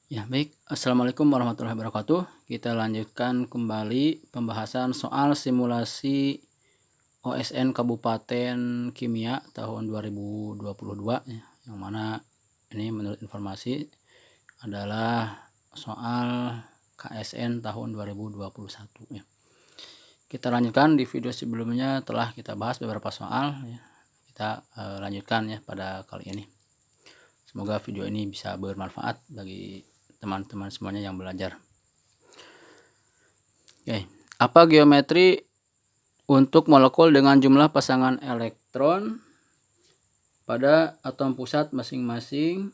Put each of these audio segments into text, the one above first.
Ya, baik. Assalamualaikum warahmatullahi wabarakatuh. Kita lanjutkan kembali pembahasan soal simulasi OSN Kabupaten Kimia tahun 2022 ya, yang mana ini menurut informasi adalah soal KSN tahun 2021 ya. Kita lanjutkan, di video sebelumnya telah kita bahas beberapa soal ya. Kita lanjutkan ya pada kali ini. Semoga video ini bisa bermanfaat bagi teman-teman semuanya yang belajar. Oke, apa geometri untuk molekul dengan jumlah pasangan elektron pada atom pusat masing-masing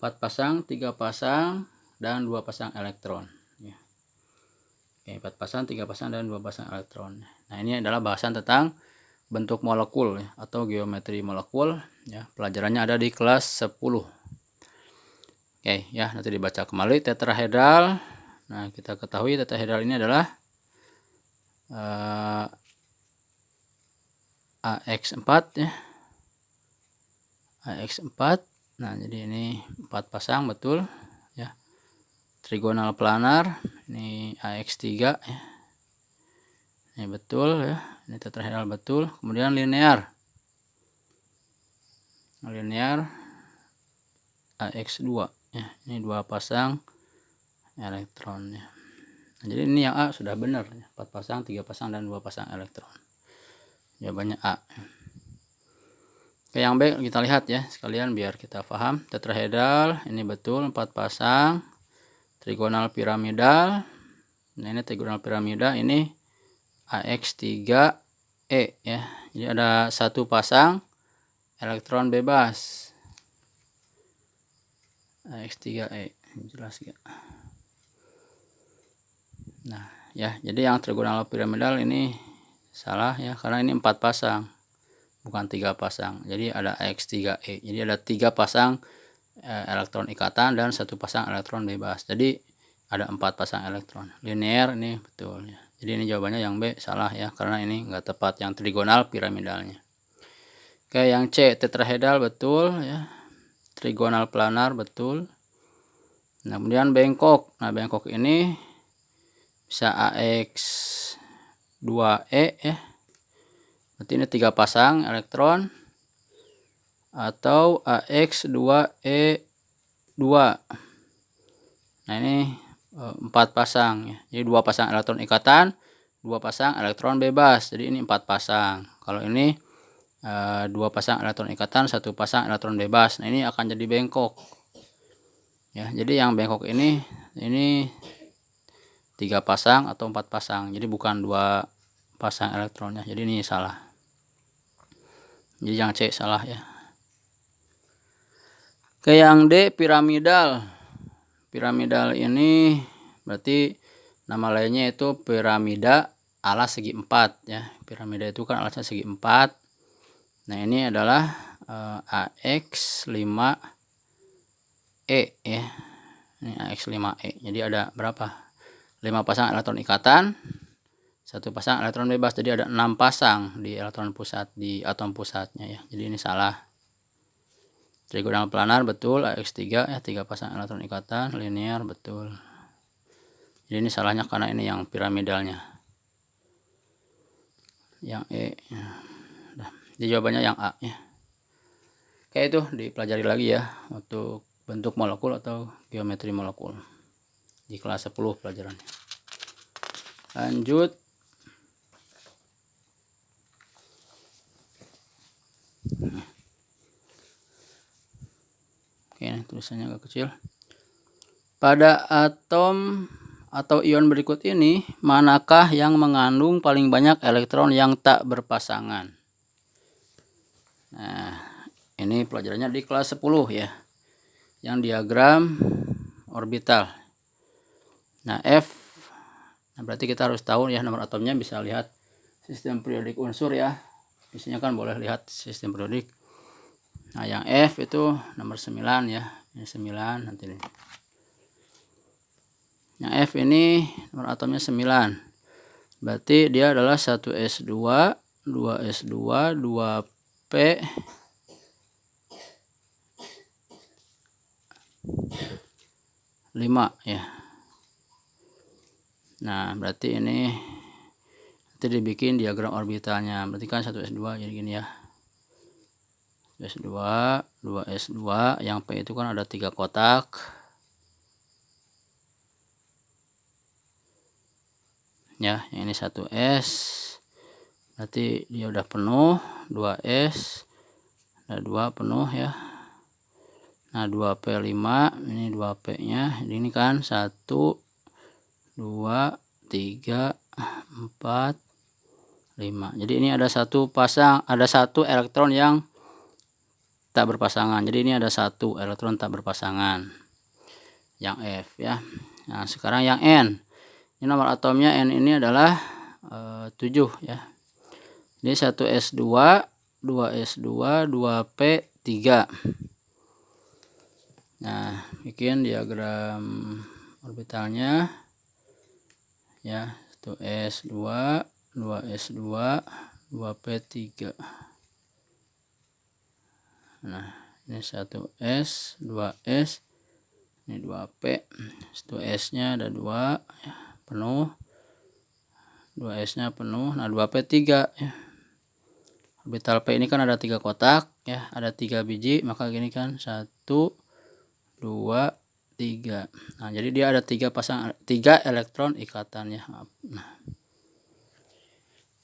4 pasang, 3 pasang, dan 2 pasang elektron ya. Oke, 4 pasang, 3 pasang, dan 2 pasang elektron. Nah, ini adalah bahasan tentang bentuk molekul ya, atau geometri molekul ya. Pelajarannya ada di kelas 10. Oke ya, nanti dibaca kembali. Tetrahedral. Nah, kita ketahui tetrahedral ini adalah AX4 ya. AX4. Nah, jadi ini 4 pasang betul ya. Trigonal planar, ini AX3 ya. Ini betul ya. Ini tetrahedral betul. Kemudian linear. Linear AX2 ya. Ini 2 pasang elektron ya. Nah, jadi ini yang A sudah benar ya. 4 pasang, 3 pasang, dan 2 pasang elektron. Jawabannya A. Oke, yang B kita lihat ya sekalian biar kita paham. Tetrahedral ini betul 4 pasang. Trigonal piramidal. Nah, ini trigonal piramida ini AX3E ya. Jadi ada 1 pasang elektron bebas. AX3E. Jelas gak? Nah, ya, jadi yang trigonal piramidal ini salah ya, karena ini 4 pasang, bukan 3 pasang. Jadi ada AX3E. Jadi ada 3 pasang elektron ikatan dan 1 pasang elektron bebas. Jadi ada 4 pasang elektron. Linear ini betul ya. Jadi ini jawabannya yang B salah ya, karena ini enggak tepat yang trigonal piramidalnya. Oke, yang C tetrahedral betul ya. Trigonal planar betul. Nah, kemudian bengkok. Nah, bengkok ini bisa AX2E ya. Berarti ini 3 pasang elektron, atau AX2E2. Nah, ini 4 pasang ya. Jadi 2 pasang elektron ikatan, 2 pasang elektron bebas. Jadi ini 4 pasang. Kalau ini 2 pasang elektron ikatan, 1 pasang elektron bebas. Nah, ini akan jadi bengkok. Ya, jadi yang bengkok ini 3 pasang atau 4 pasang. Jadi bukan 2 pasang elektronnya. Jadi ini salah. Jadi yang C salah ya. Ke yang D piramidal. Piramidal ini berarti nama lainnya itu piramida alas segi 4 ya. Piramida itu kan alasnya segi 4. Nah, ini adalah AX5E ya. Ini AX5E. Jadi ada berapa? 5 pasang elektron ikatan, 1 pasang elektron bebas. Jadi ada 6 pasang di elektron pusat, di atom pusatnya ya. Jadi ini salah. Trigonal planar betul, AX3 ya, 3 pasang elektron ikatan. Linear betul. Jadi ini salahnya karena ini yang piramidalnya. Yang E. Nah, jadi jawabannya yang A ya. Oke, itu dipelajari lagi ya untuk bentuk molekul atau geometri molekul di kelas 10 pelajarannya. Lanjut. Oke, ini tulisannya agak kecil. Pada atom atau ion berikut ini, manakah yang mengandung paling banyak elektron yang tak berpasangan? Nah, ini pelajarannya di kelas 10 ya. Yang diagram orbital. Nah, F. Nah, berarti kita harus tahu ya nomor atomnya, bisa lihat sistem periodik unsur ya. Di sini kan boleh lihat sistem periodik. Nah, yang F itu nomor 9 ya. Ini 9 nanti nih. Yang F ini nomor atomnya 9. Berarti dia adalah 1s2, 2s2, 2p, ya. Nah, berarti ini nanti dibikin diagram orbitalnya. Berarti kan 1s2 jadi gini ya. S2, 2s2, yang P itu kan ada 3 kotak. Ya, yang ini 1s. Berarti dia udah penuh. 2s. Ada 2 penuh ya. Nah, 2p5, ini 2p-nya. Ini kan 1 2 3 4 5. Jadi ini ada satu elektron yang tak berpasangan. Jadi ini ada satu elektron tak berpasangan. Yang F ya. Nah, sekarang yang N. Ini nomor atomnya N ini adalah 7 ya. Ini 1s2, 2s2, 2p3. Nah, bikin diagram orbitalnya ya. 1s2, 2s2, 2p3. Nah, ini 1s, 2s, ini 2p. 1s-nya ada 2 ya, penuh. 2s-nya penuh. Nah, 2p3 ya. Orbital P ini kan ada 3 kotak ya, ada 3 biji, maka gini kan 1 2 3. Nah, jadi dia ada 3 elektron ikatannya. Nah,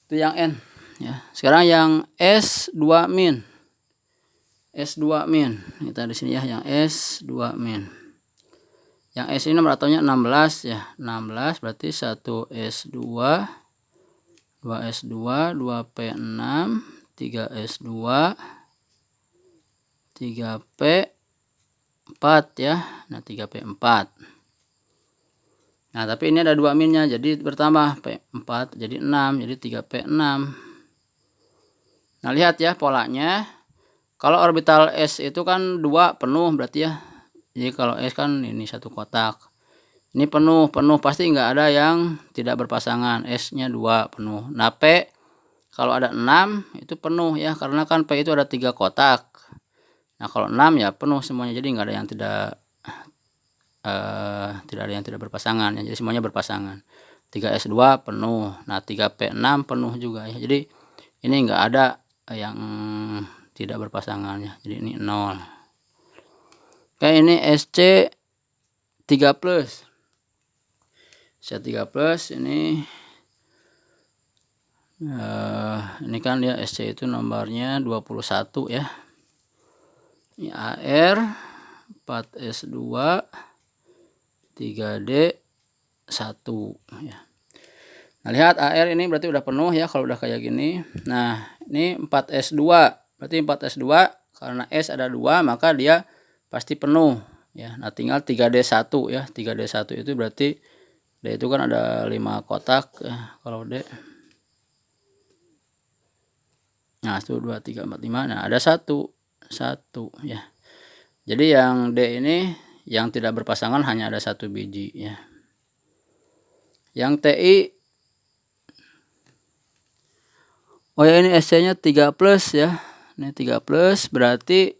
itu yang N ya. Sekarang yang S2 min. S2 min. Kita di sini ya, yang S2 min. Yang S ini nomor atomnya 16 ya. 16 berarti 1s2, 2s2, 2p6, 3s2, 3p4 ya. Nah, 3p4. Nah, tapi ini ada 2 minnya, jadi bertambah p4 jadi 6, jadi 3p6. Nah, lihat ya polanya. Kalau orbital S itu kan 2 penuh berarti ya. Jadi kalau S kan ini satu kotak. Ini penuh pasti nggak ada yang tidak berpasangan. S-nya 2 penuh. Nah, P kalau ada 6 itu penuh ya, karena kan P itu ada 3 kotak. Nah, kalau 6 ya penuh semuanya, jadi nggak ada yang tidak ada yang tidak berpasangan ya, jadi semuanya berpasangan. 3s2 penuh. Nah, 3p6 penuh juga ya. Jadi ini nggak ada yang tidak berpasangan ya. Jadi ini 0. Oke, ini SC3+. SC3+ ini kan dia SC itu nomornya 21 ya. Ini AR 4s2 3d1 ya. Nah, lihat AR ini berarti udah penuh ya kalau udah kayak gini. Nah, ini 4s2 berarti 4s2 karena S ada 2 maka dia pasti penuh ya. Nah, tinggal 3d1 ya. 3d1 itu berarti D itu kan ada 5 kotak ya. Kalau D, nah 1 2 3 4 5, nah ada 1 ya. Jadi yang D ini yang tidak berpasangan hanya ada 1 biji ya. Yang TI, oh ya, ini SC-nya 3+ ya. Ini 3+ berarti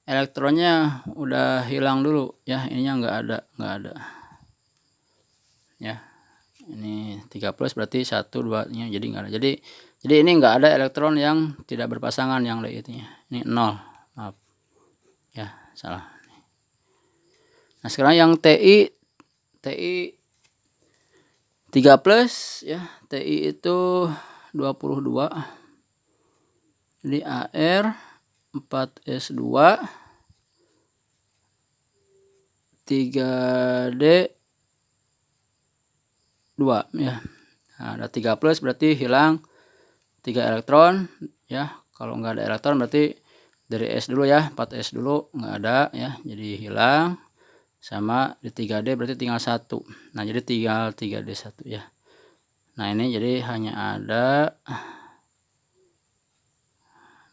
elektronnya udah hilang dulu ya. Ininya nggak ada. Ya. Ini 3+ berarti 1 2-nya jadi nggak ada. Jadi ini nggak ada elektron yang tidak berpasangan yang D itu. Ini 0. Maaf. Ya, salah. Nah, sekarang yang TI 3+ ya. TI itu 22. Jadi AR 4s2 3d2 ya. Nah, ada 3+ berarti hilang 3 elektron ya. Kalau nggak ada elektron berarti dari S dulu ya, 4s dulu nggak ada ya, jadi hilang. Sama di 3D berarti tinggal 1. Nah, jadi tinggal 3D1 ya. Nah, ini jadi hanya ada,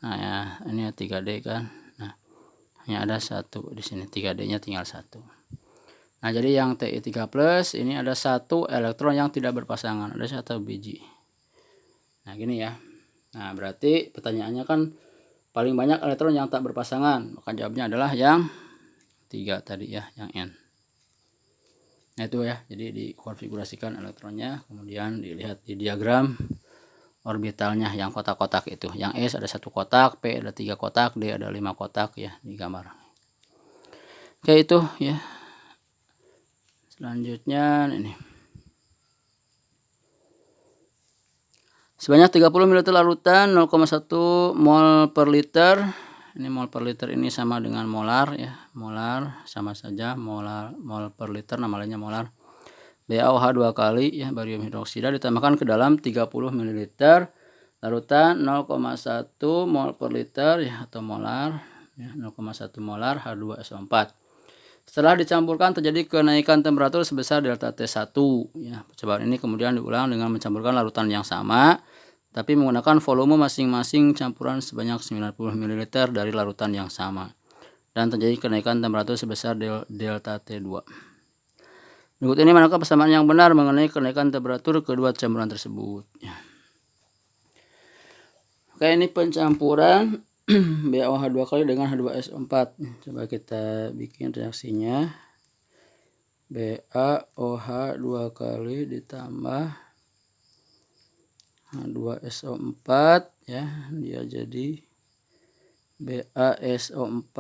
nah ya, ini 3D kan. Nah, hanya ada 1 di sini, 3D-nya tinggal 1. Nah, jadi yang TI3+ ini ada 1 elektron yang tidak berpasangan, ada 1 biji. Nah, gini ya. Nah, berarti pertanyaannya kan paling banyak elektron yang tak berpasangan, maka jawabnya adalah yang 3 tadi ya, yang N. Nah itu ya, jadi dikonfigurasikan elektronnya, kemudian dilihat di diagram orbitalnya yang kotak-kotak itu. Yang S ada 1 kotak, P ada 3 kotak, D ada 5 kotak ya di gambar. Oke itu ya. Selanjutnya ini. Sebanyak 30 ml larutan 0,1 mol per liter. Ini mol per liter ini sama dengan molar ya. Molar sama saja, mol per liter nama lainnya molar. BaOH 2 kali ya, barium hidroksida ditambahkan ke dalam 30 ml larutan 0,1 mol per liter ya, atau molar ya, 0,1 molar H2SO4. Setelah dicampurkan terjadi kenaikan temperatur sebesar delta T1 ya. Percobaan ini kemudian diulang dengan mencampurkan larutan yang sama tapi menggunakan volume masing-masing campuran sebanyak 90 ml dari larutan yang sama dan terjadi kenaikan temperatur sebesar delta T2. Berikut ini manakah persamaan yang benar mengenai kenaikan temperatur kedua campuran tersebut. Oke, ini pencampuran BaOH 2 kali dengan H2SO4. Coba kita bikin reaksinya. BaOH 2 kali ditambah H2SO4 ya, dia jadi BaSO4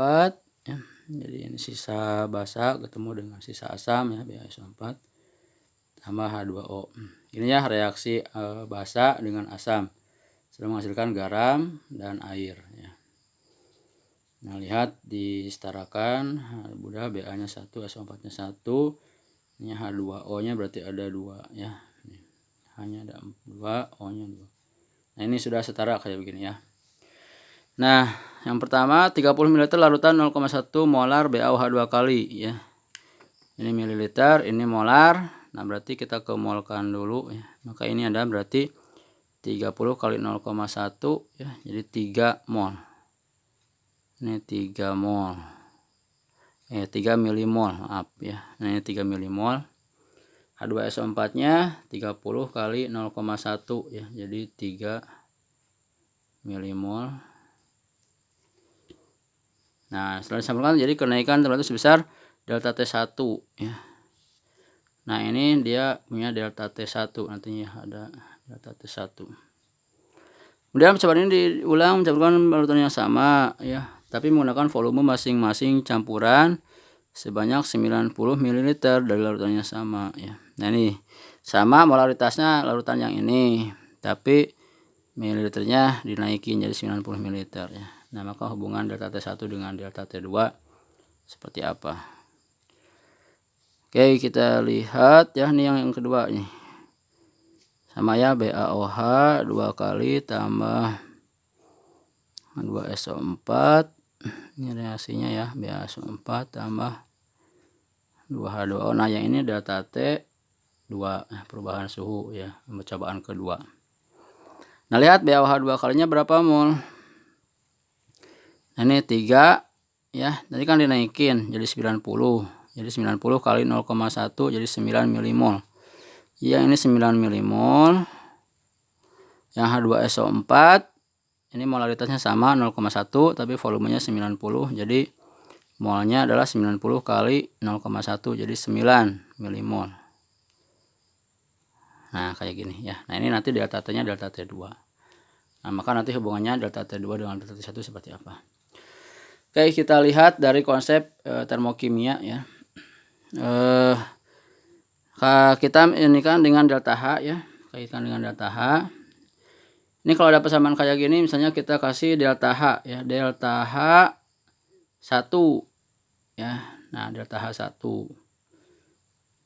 ya. Jadi ini sisa basa ketemu dengan sisa asam ya, BaSO4 tambah H2O. Ini ya reaksi basa dengan asam sudah menghasilkan garam dan air ya. Nah, lihat disetarakan, mudah Ba-nya 1, SO4-nya 1, ini H2O-nya berarti ada 2 ya. Hanya ada 2, O-nya 2. Nah, ini sudah setara kayak begini ya. Nah, yang pertama 30 ml larutan 0,1 molar BaOH 2 kali ya. Ini mililiter, ini molar. Nah, berarti kita kemolkan dulu ya. Maka ini ada berarti 30 kali 0,1 ya, jadi 3 mol. Ini 3 mol. 3 milimol, maaf ya. Nah, ini 3 milimol. H2SO4-nya 30 kali 0,1 ya, jadi 3 milimol. Nah, setelah disampaikan jadi kenaikan temperatur sebesar delta T1 ya. Nah, ini dia punya delta T1, nantinya ada delta T1. Kemudian percobaan ini diulang mencampurkan larutan yang sama ya, tapi menggunakan volume masing-masing campuran sebanyak 90 ml dari larutan yang sama ya. Nah, ini sama molaritasnya larutan yang ini, tapi mililiternya dinaikin jadi 90 ml ya. Nah, maka hubungan delta T1 dengan delta T2 seperti apa? Oke, kita lihat ya, ini yang kedua nih. Sama ya, BaOH 2 kali tambah H2SO4. Ini reaksinya ya, BaSO4 tambah 2H2O. Nah, yang ini delta T2, perubahan suhu ya, percobaan kedua. Nah, lihat BaOH 2 kalinya berapa mol? Nah, ini 3 ya, tadi kan dinaikin jadi 90. Jadi 90 kali 0,1 jadi 9 milimol. Yang ini 9 milimol. Yang H2SO4 ini molaritasnya sama 0,1 tapi volumenya 90. Jadi molnya adalah 90 kali 0,1 jadi 9 milimol. Nah, kayak gini ya. Nah, ini nanti delta T-nya delta T2. Nah, maka nanti hubungannya delta T2 dengan delta T1 seperti apa. Oke, kita lihat dari konsep termokimia ya. Kita ini kan dengan delta H ya, kaitkan dengan delta H. Ini kalau ada persamaan kayak gini, misalnya kita kasih delta H ya, delta H 1 ya. Nah, delta H1.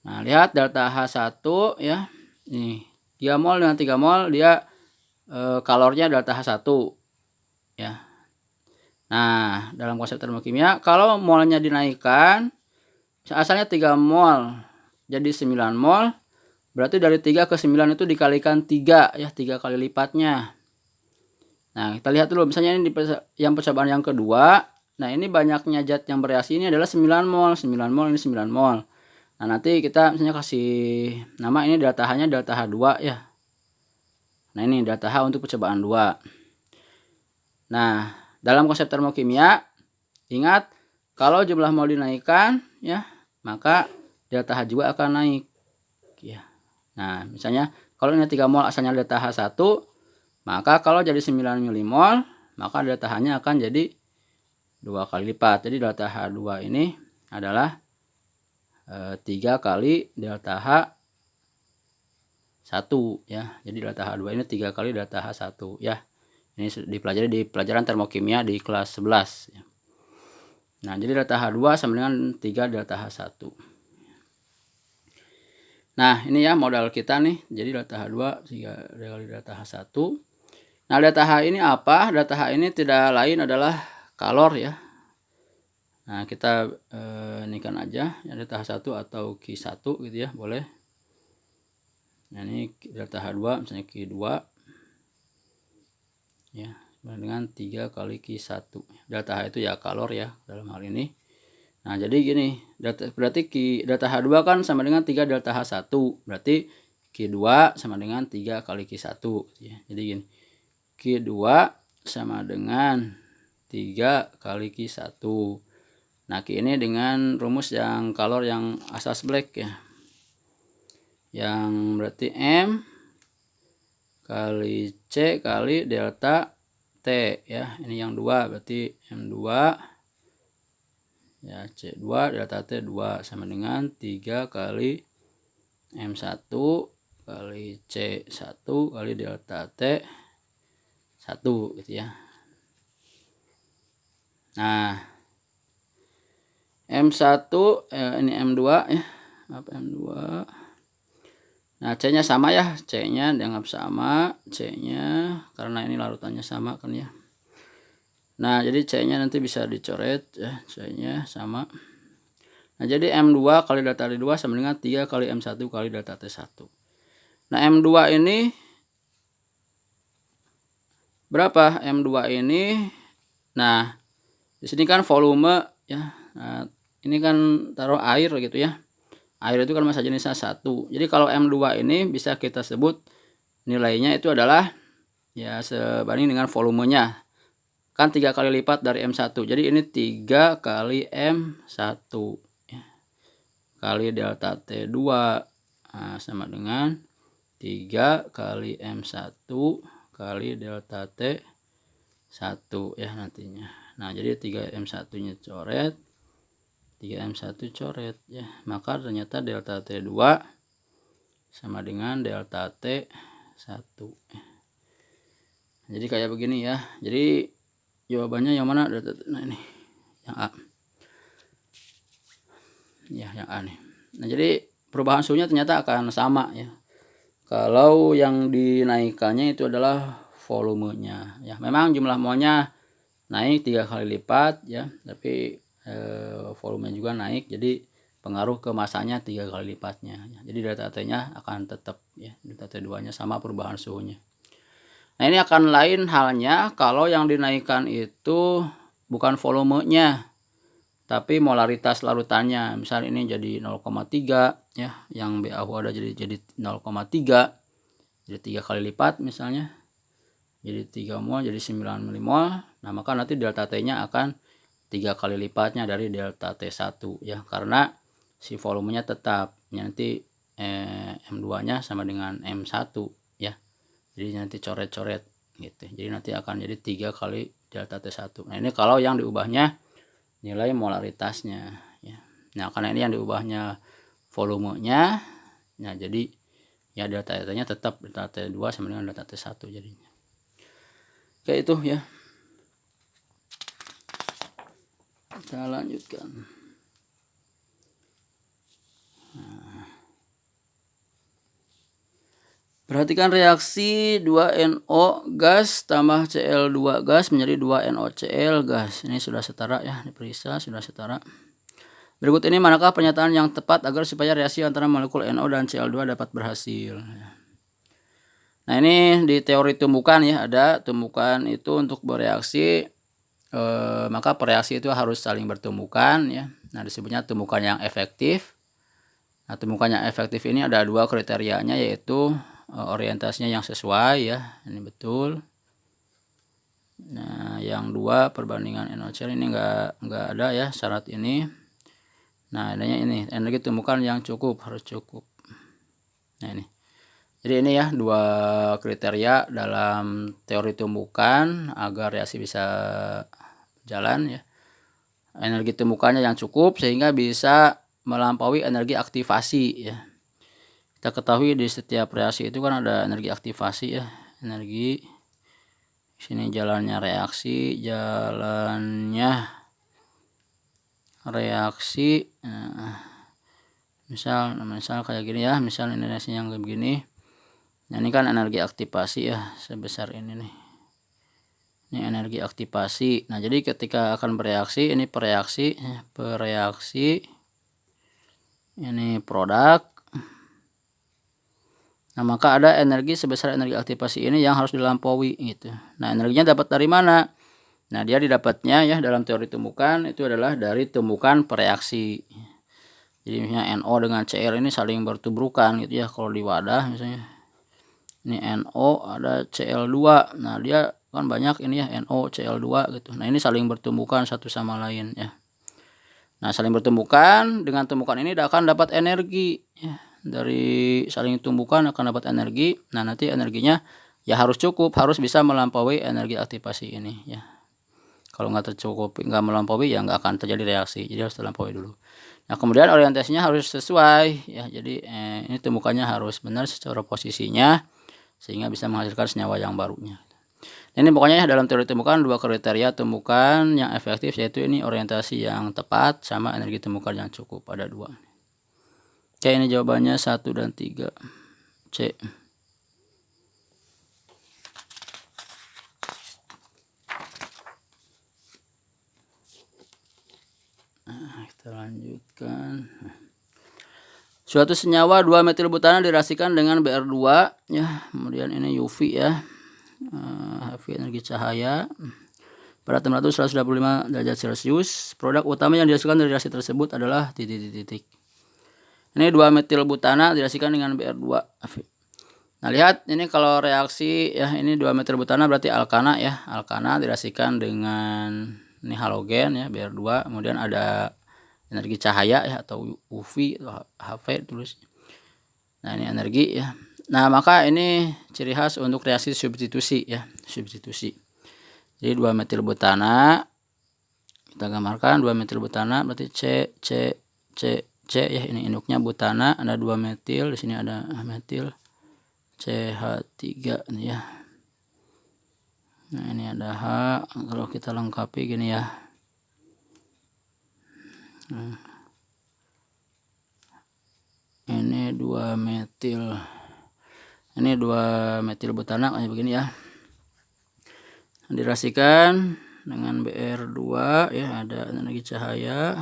Nah, lihat delta H1 ya. Nih, 3 mol dengan 3 mol dia kalornya delta H1 ya. Nah, dalam konsep termokimia kalau molnya dinaikkan, asalnya 3 mol jadi 9 mol, berarti dari 3 ke 9 itu dikalikan 3 ya, 3 kali lipatnya. Nah, kita lihat dulu misalnya ini yang percobaan yang kedua. Nah, ini banyaknya zat yang bereaksi ini adalah 9 mol, 9 mol ini 9 mol. Nah, nanti kita misalnya kasih nama ini delta H-nya delta H2 ya. Nah, ini delta H untuk percobaan 2. Nah, dalam konsep termokimia, ingat kalau jumlah mol dinaikkan ya, maka delta H juga akan naik ya. Nah, misalnya kalau ini 3 mol asalnya delta H1, maka kalau jadi 9 milimol, maka delta H-nya akan jadi 2 kali lipat. Jadi delta H2 ini adalah 3 kali delta H1 ya. Jadi delta H2 ini 3 kali delta H1 ya. Ini dipelajari di pelajaran termokimia di kelas 11 ya. Nah, jadi delta H2 sama dengan 3 delta H1. Nah, ini ya modal kita nih. Jadi delta H2 3 kali delta H1. Nah, delta H ini apa? Delta H ini tidak lain adalah kalor ya. Nah, kita ini kan aja ya, delta H1 atau Q1 gitu ya, boleh. Nah, ini delta H2 misalnya Q2 ya, dengan 3 kali Q1. Delta H itu ya kalor ya dalam hal ini. Nah, jadi gini, berarti delta H2 kan sama dengan 3 delta H1. Berarti Q2 sama dengan 3 kali Q1 ya. Jadi gini, Q2 sama dengan 3 kali Q1. Nah, Q ini dengan rumus yang kalor yang asas black ya. Yang berarti M kali C kali delta T ya. Ini yang 2 berarti M2 ya, C2 delta T 2 sama dengan 3 kali M1 kali C1 kali delta T 1 gitu ya. Nah, M1 ini M2 ya. Apa M2? Nah, C-nya sama ya. C-nya dianggap sama, C-nya karena ini larutannya sama kan ya. Nah, jadi C-nya nanti bisa dicoret ya, C-nya sama. Nah, jadi M2 kali delta T2 sama dengan 3 kali M1 kali delta T1. Nah, M2 ini berapa? M2 ini, nah, di sini kan volume ya. Nah, ini kan taruh air gitu ya. Air itu kan massa jenisnya 1. Jadi kalau M2 ini bisa kita sebut nilainya itu adalah ya sebanding dengan volumenya. Kan 3 kali lipat dari M1. Jadi ini 3 kali M1 ya, kali delta T2 sama dengan 3 kali M1 kali delta T1 ya nantinya. Nah, jadi 3M1-nya coret, 3M1 coret ya. Maka ternyata delta T2 sama dengan delta T1 ya. Jadi kayak begini ya. Jadi jawabannya yang mana? Nah, ini yang A. Ya, yang A nih. Nah, jadi perubahan suhunya ternyata akan sama ya. Kalau yang dinaikkannya itu adalah volumenya ya. Memang jumlah molnya naik 3 kali lipat ya, tapi volume juga naik, jadi pengaruh ke masanya 3 kali lipatnya ya. Jadi delta T-nya akan tetap ya, delta T2-nya sama perubahan suhunya. Nah, ini akan lain halnya kalau yang dinaikkan itu bukan volumenya, tapi molaritas larutannya. Misal ini jadi 0,3 ya, yang BaH ada jadi 0,3, jadi 3 kali lipat misalnya. Jadi 3 mol jadi 9 milimol. Nah, maka nanti delta T-nya akan 3 kali lipatnya dari delta T1 ya, karena si volumenya tetap ya, nanti M2-nya sama dengan M1 ya. Jadi nanti coret-coret gitu. Jadi nanti akan jadi 3 kali delta T1. Nah, ini kalau yang diubahnya nilai molaritasnya ya. Nah, karena ini yang diubahnya volumenya, nah jadi ya delta T-nya tetap delta T2 sama dengan delta T1 jadinya. Kayak itu ya. Kita lanjutkan. Nah, perhatikan reaksi 2NO gas tambah Cl2 gas menjadi 2NOCl gas. Ini sudah setara ya, diperiksa sudah setara. Berikut ini manakah pernyataan yang tepat agar supaya reaksi antara molekul NO dan Cl2 dapat berhasil. Nah, ini di teori tumbukan ya, ada tumbukan itu untuk bereaksi, maka pereaksi itu harus saling bertumbukan ya. Nah, disebutnya tumbukan yang efektif. Nah, tumbukan yang efektif ini ada 2 kriterianya, yaitu orientasinya yang sesuai ya, ini betul. Nah, yang 2 perbandingan NaCl ini enggak ada ya syarat ini. Nah, adanya ini energi tumbukan yang cukup, harus cukup. Nah, ini. Jadi ini ya 2 kriteria dalam teori tumbukan agar reaksi bisa jalan ya. Energi tumbukannya yang cukup sehingga bisa melampaui energi aktivasi ya. Kita ketahui di setiap reaksi itu kan ada energi aktivasi ya, energi sini jalannya reaksi, nah, misal kayak gini ya, misal ini reaksi yang begini. Nah, ini kan energi aktivasi ya, sebesar ini nih. Ini energi aktivasi. Nah, jadi ketika akan bereaksi, ini pereaksi, ini produk. Nah, maka ada energi sebesar energi aktivasi ini yang harus dilampaui gitu. Nah, energinya dapat dari mana? Nah, dia didapatnya ya dalam teori tumbukan itu adalah dari tumbukan pereaksi. Jadi misalnya NO dengan Cl ini saling bertubrukan gitu ya. Kalau di wadah misalnya ini NO ada Cl2. Nah, dia kan banyak ini ya NO Cl2 gitu. Nah, ini saling bertumbukan satu sama lain ya. Nah, saling bertumbukan, dengan tumbukan ini akan dapat energi ya. Dari saling tumbukan akan dapat energi. Nah, nanti energinya ya harus cukup, harus bisa melampaui energi aktivasi ini ya. Kalau nggak tercukupi, nggak melampaui ya nggak akan terjadi reaksi. Jadi harus terlampaui dulu. Nah, kemudian orientasinya harus sesuai ya. Jadi ini tumbukannya harus benar secara posisinya sehingga bisa menghasilkan senyawa yang barunya. Ini pokoknya ya dalam teori tumbukan 2 kriteria tumbukan yang efektif, yaitu ini orientasi yang tepat sama energi tumbukan yang cukup, ada 2. Oke, ini jawabannya 1 dan 3 C. Nah, kita lanjutkan. Suatu senyawa 2-metilbutana direaksikan dengan Br2 ya. Kemudian ini UV ya. HV energi cahaya pada temperatur 125 derajat Celcius. Produk utama yang dihasilkan dari reaksi tersebut adalah titik-titik. Ini 2-metilbutana direaksikan dengan Br2. Nah, lihat ini kalau reaksi ya, ini 2-metilbutana berarti alkana ya. Alkana direaksikan dengan ini halogen ya, Br2. Kemudian ada energi cahaya ya atau UV atau HV tulis. Nah, ini energi ya. Nah, maka ini ciri khas untuk reaksi substitusi ya, substitusi. Jadi 2-metilbutana kita gambarkan 2-metilbutana berarti C ya, ini induknya butana, ada 2 metil, di sini ada metil CH3 nih ya. Nah, ini ada H, kalau kita lengkapi gini ya. Nah, ini 2 metil. Ini 2 metil butana kayak begini ya. Direaksikan dengan Br2 ya, ada energi cahaya.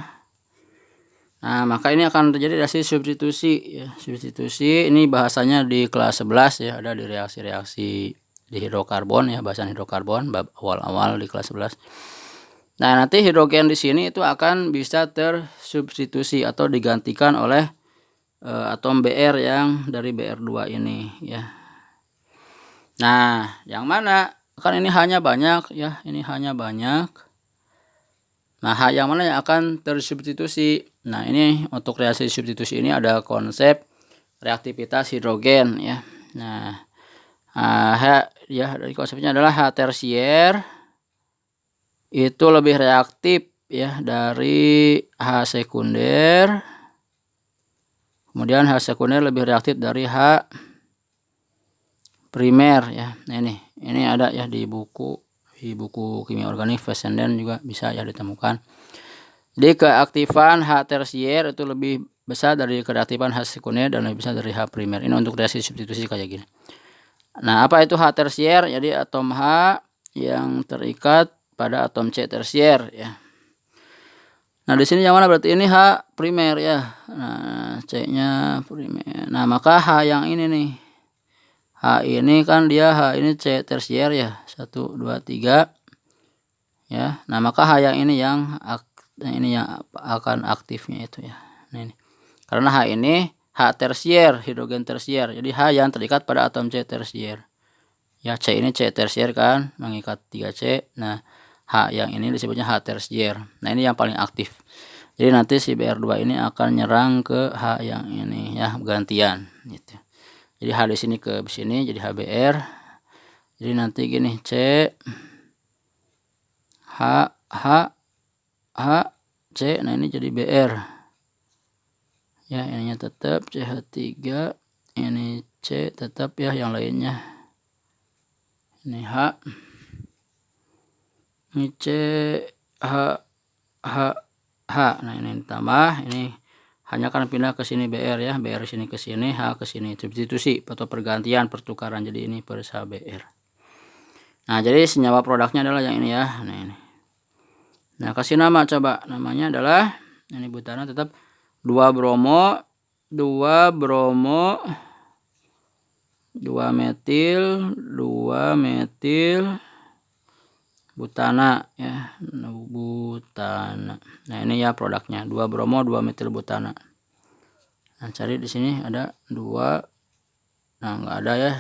Nah, maka ini akan terjadi reaksi substitusi ya. Substitusi ini bahasanya di kelas 11 ya, ada di reaksi-reaksi di hidrokarbon ya, bahasan hidrokarbon bab awal-awal di kelas 11. Nah, nanti hidrogen di sini itu akan bisa tersubstitusi atau digantikan oleh atom Br yang dari Br2 ini ya. Nah, yang mana? Kan ini hanya banyak ya, ini hanya banyak. Nah, yang mana yang akan tersubstitusi? Nah, ini untuk reaksi substitusi ini ada konsep reaktivitas hidrogen ya. Nah, ya dari konsepnya adalah H tersier itu lebih reaktif ya dari H sekunder. Kemudian H sekunder lebih reaktif dari H primer ya. Nah, ini ada ya di buku kimia organik Fessenden juga bisa ya ditemukan. Jadi keaktifan H tersier itu lebih besar dari keaktifan H sekunder dan lebih besar dari H primer. Ini untuk reaksi substitusi kayak gini. Nah, apa itu H tersier? Jadi atom H yang terikat pada atom C tersier ya. Nah, di sini yang mana berarti ini H primer ya. Nah, C-nya primer. Nah, maka H yang ini nih. H ini kan dia H ini C tersier ya. 1 2 3 ya. Nah, maka H yang ini yang akan aktifnya itu ya. Nah, ini. Karena H ini H tersier, hidrogen tersier. Jadi H yang terikat pada atom C tersier. Ya, C ini C tersier kan, mengikat 3C. Nah, H yang ini disebutnya H tersier. Nah, ini yang paling aktif. Jadi nanti si BR2 ini akan nyerang ke H yang ini ya, gantian gitu. Jadi H di sini ke sini jadi HBr. Jadi nanti gini, C H H H C. Nah, ini jadi BR. Ya, ininya tetap CH3, ini C tetap ya, yang lainnya. Ini H, ini C, H, H, H. Nah, ini ditambah, ini hanya akan pindah ke sini BR ya, BR sini ke sini, H ke sini, substitusi atau pergantian pertukaran. Jadi ini per HBr. Nah, jadi senyawa produknya adalah yang ini ya. Nah, ini. Nah, kasih nama, coba namanya adalah ini butana tetap 2 bromo 2 bromo 2 metil butana ya, butana. Nah, ini ya produknya 2 bromo 2 metil butana. Nah, cari di sini ada 2. Nah, enggak ada ya.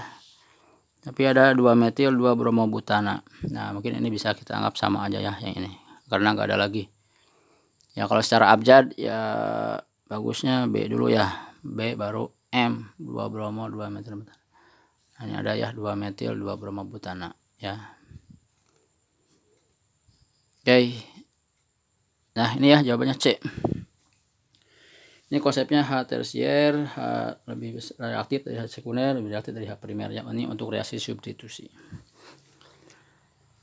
Tapi ada 2 metil 2 bromo butana. Nah, mungkin ini bisa kita anggap sama aja ya yang ini. Karena enggak ada lagi. Ya, kalau secara abjad ya bagusnya B dulu ya. B baru M, 2 bromo 2 metil butana. Nah, ini ada ya 2 metil 2 bromo butana ya. Oke. Nah, ini ya jawabannya C. Ini konsepnya H tersier, H lebih reaktif dari H sekunder, lebih reaktif dari H primer. Yang ini untuk reaksi substitusi.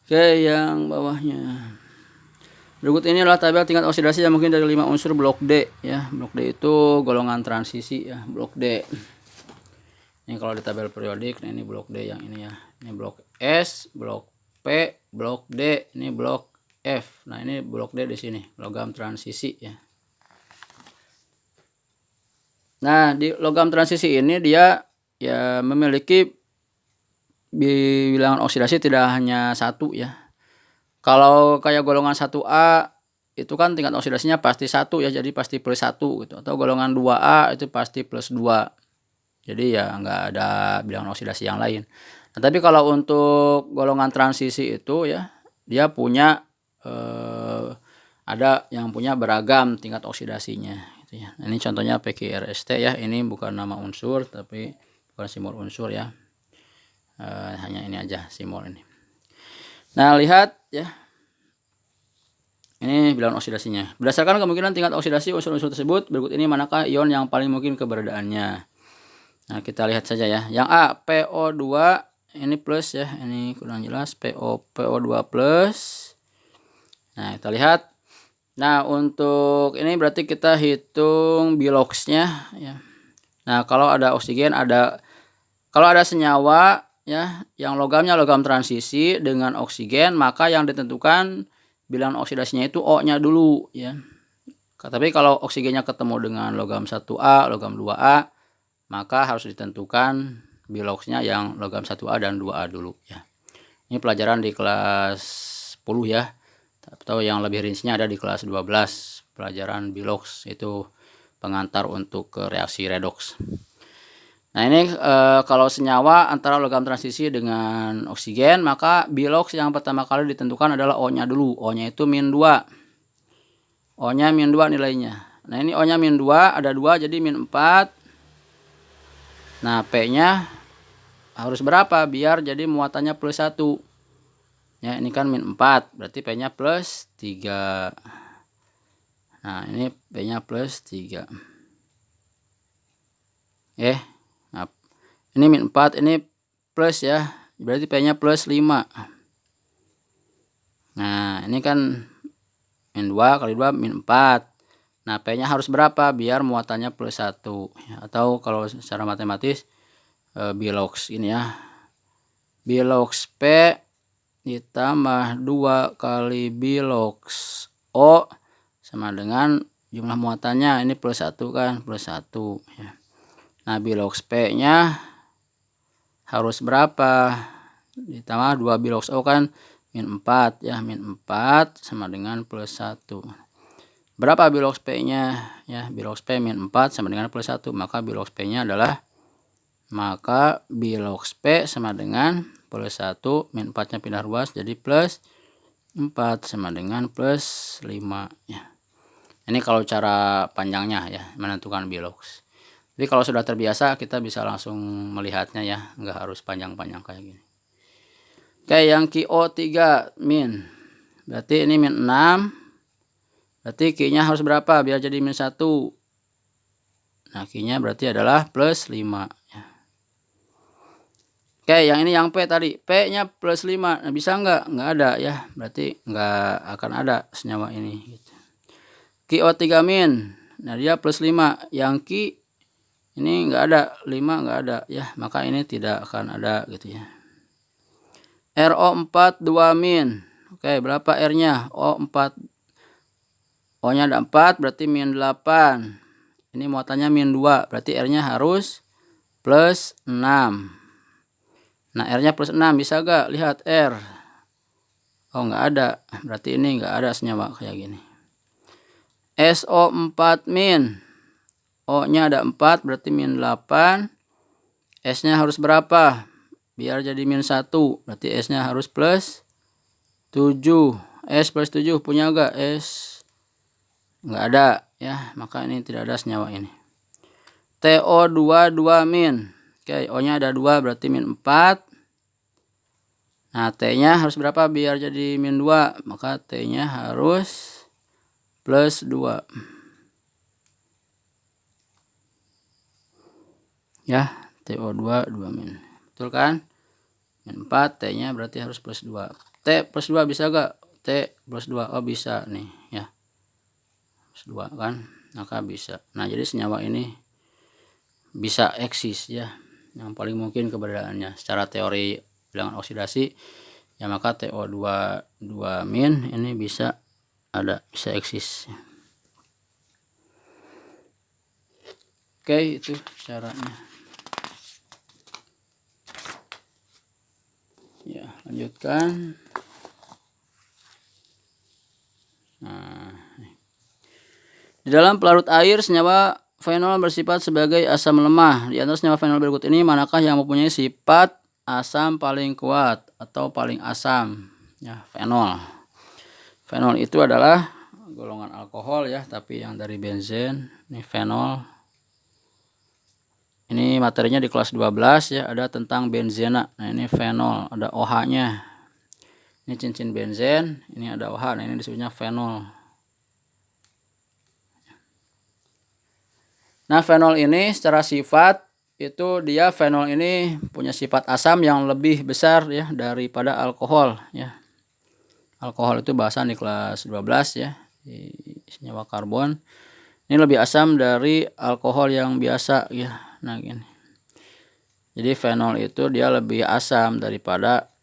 Oke, yang bawahnya. Berikut ini adalah tabel tingkat oksidasi yang mungkin dari 5 unsur blok D ya. Blok D itu golongan transisi ya, blok D. Ini kalau di tabel periodik, nah ini blok D yang ini ya. Ini blok S, blok P, blok D, ini blok F. Nah, ini blok D di sini, logam transisi ya. Nah, di logam transisi ini dia ya memiliki bilangan oksidasi tidak hanya satu ya. Kalau kayak golongan 1A itu kan tingkat oksidasinya pasti 1 ya, jadi pasti plus 1 gitu. Atau golongan 2A itu pasti plus 2. Jadi ya nggak ada bilangan oksidasi yang lain. Nah, tapi kalau untuk golongan transisi itu ya, dia punya ada yang punya beragam tingkat oksidasinya gitu ya. Ini contohnya PQRST ya, ini bukan nama unsur tapi bukan simbol unsur ya. Hanya ini aja simbol ini. Nah, lihat ya. Ini bilangan oksidasinya. Berdasarkan kemungkinan tingkat oksidasi unsur-unsur tersebut, berikut ini manakah ion yang paling mungkin keberadaannya. Nah, kita lihat saja ya. Yang A, PO2 ini plus ya, ini kurang jelas, PO2 plus. Nah, kita lihat. Nah, untuk ini berarti kita hitung biloxnya ya. Nah, kalau ada oksigen, kalau ada senyawa ya yang logamnya logam transisi dengan oksigen, maka yang ditentukan bilangan oksidasinya itu O-nya dulu ya. Tapi kalau oksigennya ketemu dengan logam 1A, logam 2A, maka harus ditentukan biloxnya yang logam 1A dan 2A dulu ya. Ini pelajaran di kelas 10 ya. Atau yang lebih rincinya ada di kelas 12, pelajaran bilox, itu pengantar untuk ke reaksi redoks. Nah, ini kalau senyawa antara logam transisi dengan oksigen, maka bilox yang pertama kali ditentukan adalah O-nya dulu. O-nya itu min 2. O-nya min 2 nilainya. Nah, ini O-nya min 2, ada 2 jadi min 4. Nah, P-nya harus berapa biar jadi muatannya plus 1. Ya, ini kan min 4, berarti P-nya plus 3. Nah, ini P-nya plus 3. Nah, ini min 4, ini plus ya, berarti P-nya plus 5. Nah, ini kan min 2 kali 2 min 4. Nah, P-nya harus berapa biar muatannya plus 1. Ya, atau kalau secara matematis, bilox ini ya. Bilox P ditambah 2 kali bilox O sama dengan jumlah muatannya, ini plus 1 kan, plus 1 ya. Nah, bilox P-nya harus berapa? Ditambah 2 bilox O kan min 4 ya, min 4 sama dengan plus 1. Berapa bilox P-nya? Ya, bilox P min 4 sama dengan plus 1, maka bilox P-nya adalah bilox P sama dengan plus 1, min 4-nya pindah ruas jadi plus 4 sama dengan plus 5 ya. Ini kalau cara panjangnya ya, menentukan Bilox. Jadi kalau sudah terbiasa kita bisa langsung melihatnya ya, nggak harus panjang-panjang kayak gini. Oke, yang QO3 min. Berarti ini min 6. Berarti Q-nya harus berapa biar jadi min 1? Nah, Q-nya berarti adalah plus 5 ya. Oke, yang ini yang P tadi. P-nya plus 5. Nah, bisa nggak? Nggak ada ya. Berarti nggak akan ada senyawa ini. Gitu. QO3 min. Nah, dia plus 5. Yang Q ini nggak ada. 5 nggak ada ya. Maka ini tidak akan ada gitu ya. RO4 2 min. Oke, berapa R-nya? O4. O-nya ada 4. Berarti min 8. Ini muatannya min 2. Berarti R-nya harus plus 6. Nah, R-nya plus 6 bisa gak? Lihat R. Oh, nggak ada. Berarti ini nggak ada senyawa kayak gini. SO4 min. O-nya ada 4 berarti min 8. S-nya harus berapa? Biar jadi min 1. Berarti S-nya harus plus 7. S plus 7 punya gak? S nggak ada ya. Maka ini tidak ada senyawa ini. TO2 2 min. Oke, O-nya ada 2 berarti min 4. Nah, T-nya harus berapa biar jadi min 2? Maka T-nya harus plus 2. Ya, TO2 2 min. Betul kan? Min 4, T-nya berarti harus plus 2. T plus 2 bisa gak? T plus 2, oh bisa nih ya. Plus 2 kan? Maka bisa. Nah, jadi senyawa ini bisa eksis ya. Yang paling mungkin keberadaannya secara teori bilangan oksidasi ya, maka TO2 2 min ini bisa ada, bisa eksis. Oke, itu caranya. Ya, lanjutkan. Nah, di dalam pelarut air senyawa fenol bersifat sebagai asam lemah. Di antara senyawa fenol berikut ini manakah yang mempunyai sifat asam paling kuat atau paling asam? Ya, fenol. Fenol itu adalah golongan alkohol ya, tapi yang dari benzen. Ini fenol. Ini materinya di kelas 12 ya, ada tentang benzena. Nah, ini fenol, ada OH-nya. Ini cincin benzen, ini ada OH. Nah, ini disebutnya fenol. Nah, fenol ini secara sifat itu dia fenol ini punya sifat asam yang lebih besar ya daripada alkohol ya. Alkohol itu bahasan di kelas 12 ya, di senyawa karbon. Ini lebih asam dari alkohol yang biasa ya. Nah, gini. Jadi fenol itu dia lebih asam daripada